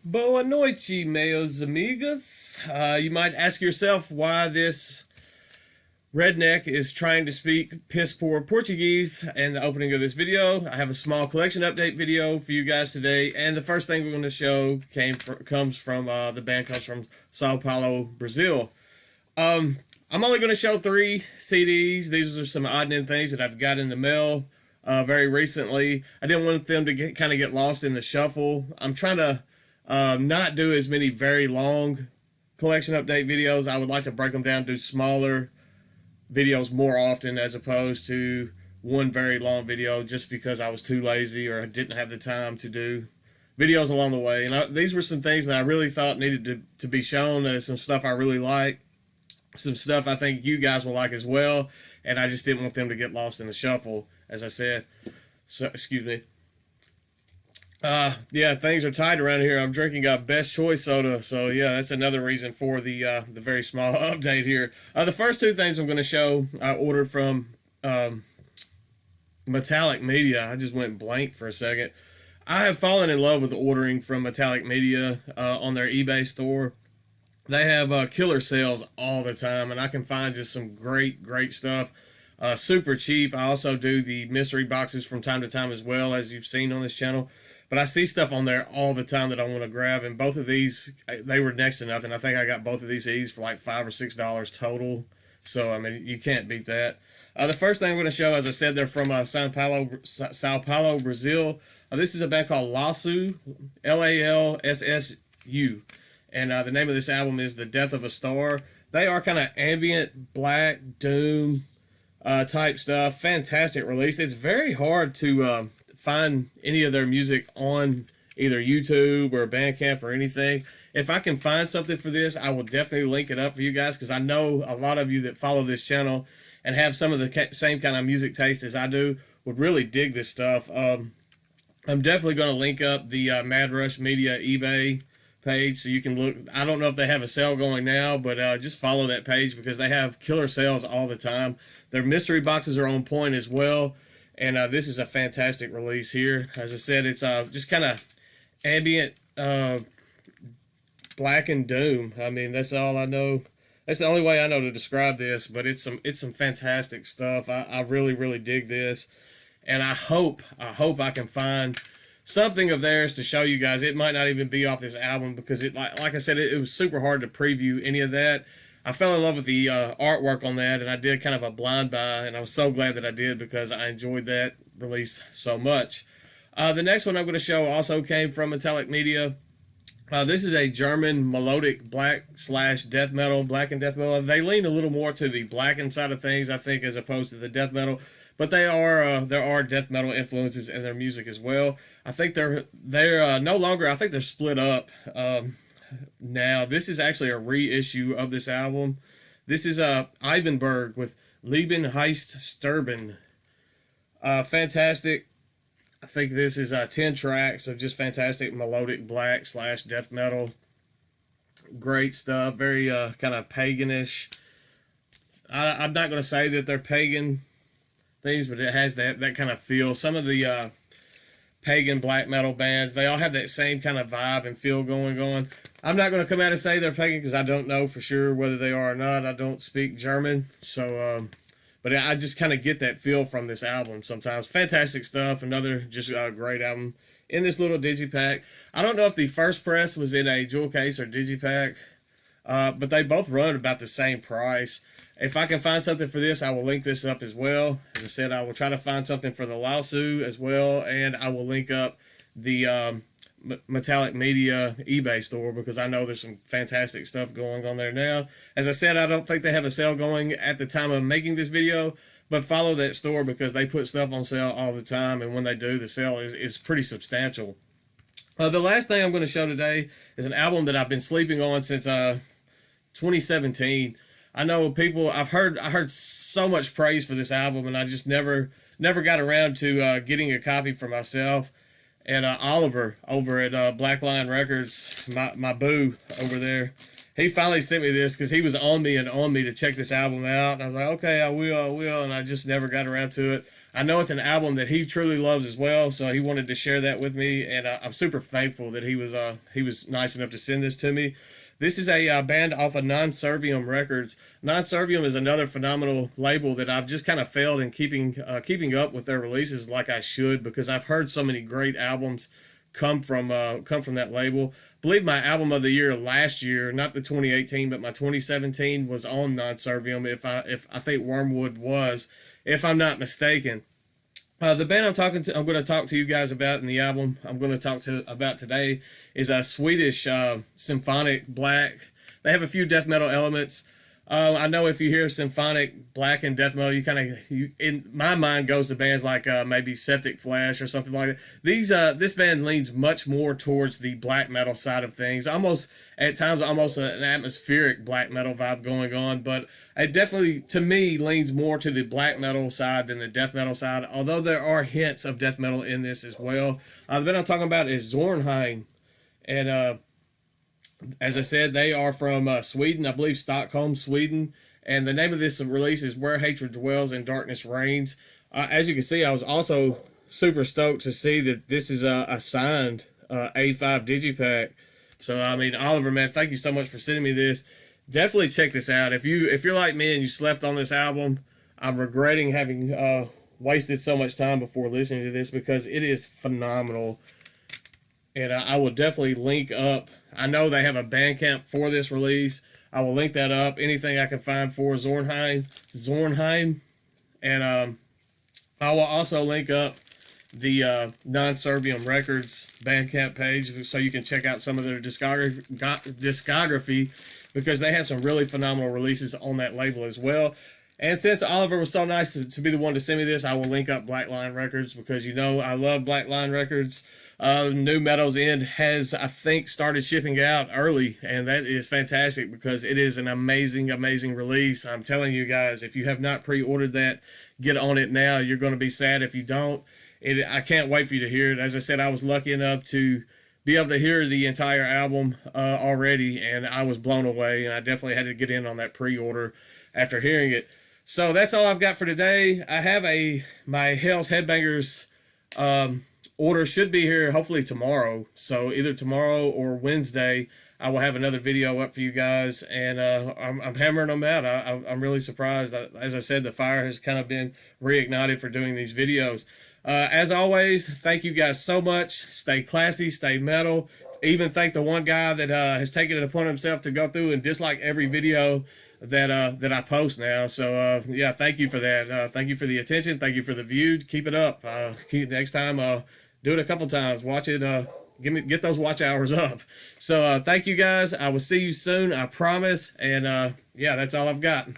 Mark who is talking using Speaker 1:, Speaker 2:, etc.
Speaker 1: Boa noite, meus amigos. You might ask yourself why this redneck is trying to speak piss poor Portuguese in the opening of this video. I have a small collection update video for you guys today, and the first thing we're going to show comes from the band comes from Sao Paulo, Brazil. I'm only going to show 3 CDs. These are some odd and things that I've got in the mail very recently. I didn't want them to kind of get lost in the shuffle. I'm trying to not do as many very long collection update videos. I would like to break them down, do smaller videos more often as opposed to one very long video, just because I was too lazy or didn't have the time to do videos along the way. And these were some things that I really thought needed to be shown. Some stuff I really like, some stuff I think you guys will like as well, and I just didn't want them to get lost in the shuffle, as I said. So, excuse me. Yeah, things are tight around here. I'm drinking Best Choice soda, so yeah, that's another reason for the very small update here. The first 2 things I'm going to show I ordered from Metallic Media. I just went blank for a second. I have fallen in love with ordering from Metallic Media on their eBay store. They have killer sales all the time, and I can find just some great stuff. Super cheap. I also do the mystery boxes from time to time as well, as you've seen on this channel. But I see stuff on there all the time that I want to grab, and both of these, they were next to nothing. I think I got both of these CDs for like $5 or $6 total. So, I mean, you can't beat that. The first thing I'm going to show, as I said, they're from Sao Paulo, Brazil. This is a band called Lalssu, Lalssu. And the name of this album is The Death of a Star. They are kind of ambient, black, doom type stuff. Fantastic release. It's very hard to find any of their music on either YouTube or Bandcamp or anything. If I can find something for this, I will definitely link it up for you guys, because I know a lot of you that follow this channel and have some of the same kind of music taste as I do would really dig this stuff. I'm definitely going to link up the Mad Rush Media eBay page so you can look. I don't know if they have a sale going now, but just follow that page because they have killer sales all the time. Their mystery boxes are on point as well. And this is a fantastic release here. As I said, it's just kind of ambient black and doom. I mean, that's all I know. That's the only way I know to describe this. But it's some fantastic stuff. I really dig this, and I hope I can find something of theirs to show you guys. It might not even be off this album, because it like I said, it was super hard to preview any of that. I fell in love with the artwork on that, and I did kind of a blind buy, and I was so glad that I did because I enjoyed that release so much. The next one I'm going to show also came from Metallic Media. This is a German melodic black / death metal, black and death metal. They lean a little more to the blackened side of things, I think, as opposed to the death metal. But there are death metal influences in their music as well. I think they're no longer. I think they're split up. Now, this is actually a reissue of this album. This is Ivenberg with Leben Heist Sterben. Fantastic. I think this is 10 tracks of just fantastic melodic black / death metal. Great stuff. Very kind of paganish. I'm not going to say that they're pagan things, but it has that kind of feel. Some of the pagan black metal bands, they all have that same kind of vibe and feel going on. I'm not going to come out and say they're pagan because I don't know for sure whether they are or not. I don't speak German, so but I just kind of get that feel from this album sometimes. Fantastic stuff. Another just great album in this little digipack. I don't know if the first press was in a jewel case or digipack, but they both run about the same price. If I can find something for this, I will link this up as well. As I said, I will try to find something for the Lalssu as well, and I will link up the Metallic Media eBay store, because I know there's some fantastic stuff going on there now. As I said, I don't think they have a sale going at the time of making this video, but follow that store because they put stuff on sale all the time, and when they do, the sale is pretty substantial. The last thing I'm going to show today is an album that I've been sleeping on since 2017. I know people. I heard so much praise for this album, and I just never got around to getting a copy for myself. And Oliver over at Black Line Records, my boo over there, he finally sent me this because he was on me to check this album out. And I was like, okay, I will, and I just never got around to it. I know it's an album that he truly loves as well, so he wanted to share that with me, and I'm super thankful that he was nice enough to send this to me. This is a band off of Serviam Records. Serviam is another phenomenal label that I've just kind of failed in keeping up with their releases like I should, because I've heard so many great albums come from that label. I believe my album of the year last year, not the 2018, but my 2017 was on Serviam. If I think Wormwood was, if I'm not mistaken. The band I'm going to talk to you guys about, in the album I'm going to talk to about today, is a Swedish symphonic black. They have a few death metal elements. I know if you hear symphonic black and death metal, in my mind goes to bands like maybe Septic Flesh or something like that. This band leans much more towards the black metal side of things, almost at times almost an atmospheric black metal vibe going on, but it definitely, to me, leans more to the black metal side than the death metal side, although there are hints of death metal in this as well. The band I'm talking about is Zornheym, and as I said, they are from Sweden, I believe Stockholm, Sweden. And the name of this release is Where Hatred Dwells and Darkness Reigns. As you can see, I was also super stoked to see that this is a signed A5 Digipack. So, I mean, Oliver, man, thank you so much for sending me this. Definitely check this out. If you're like me and you slept on this album, I'm regretting having wasted so much time before listening to this, because it is phenomenal. And I will definitely link up. I know they have a Bandcamp for this release. I will link that up. Anything I can find for Zornheym. And I will also link up the Serviam Records Bandcamp page, so you can check out some of their discography, because they have some really phenomenal releases on that label as well. And since Oliver was so nice to be the one to send me this, I will link up Black Line Records, because I love Black Line Records. New Metal's End has, I think, started shipping out early, and that is fantastic, because it is an amazing, amazing release. I'm telling you guys, if you have not pre-ordered that, get on it now. You're going to be sad if you don't. I can't wait for you to hear it. As I said, I was lucky enough to be able to hear the entire album already, and I was blown away, and I definitely had to get in on that pre-order after hearing it. So that's all I've got for today. I have my Hell's Headbangers order should be here hopefully tomorrow. So either tomorrow or Wednesday, I will have another video up for you guys, and I'm hammering them out. I'm really surprised. As I said, the fire has kind of been reignited for doing these videos. As always, thank you guys so much. Stay classy, stay metal. Even thank the one guy that has taken it upon himself to go through and dislike every video that I post now. So yeah, thank you for that. Thank you for the attention. Thank you for the view. Keep it up. Next time, do it a couple times. Watch it. Get those watch hours up. So thank you guys. I will see you soon, I promise. And yeah, that's all I've got.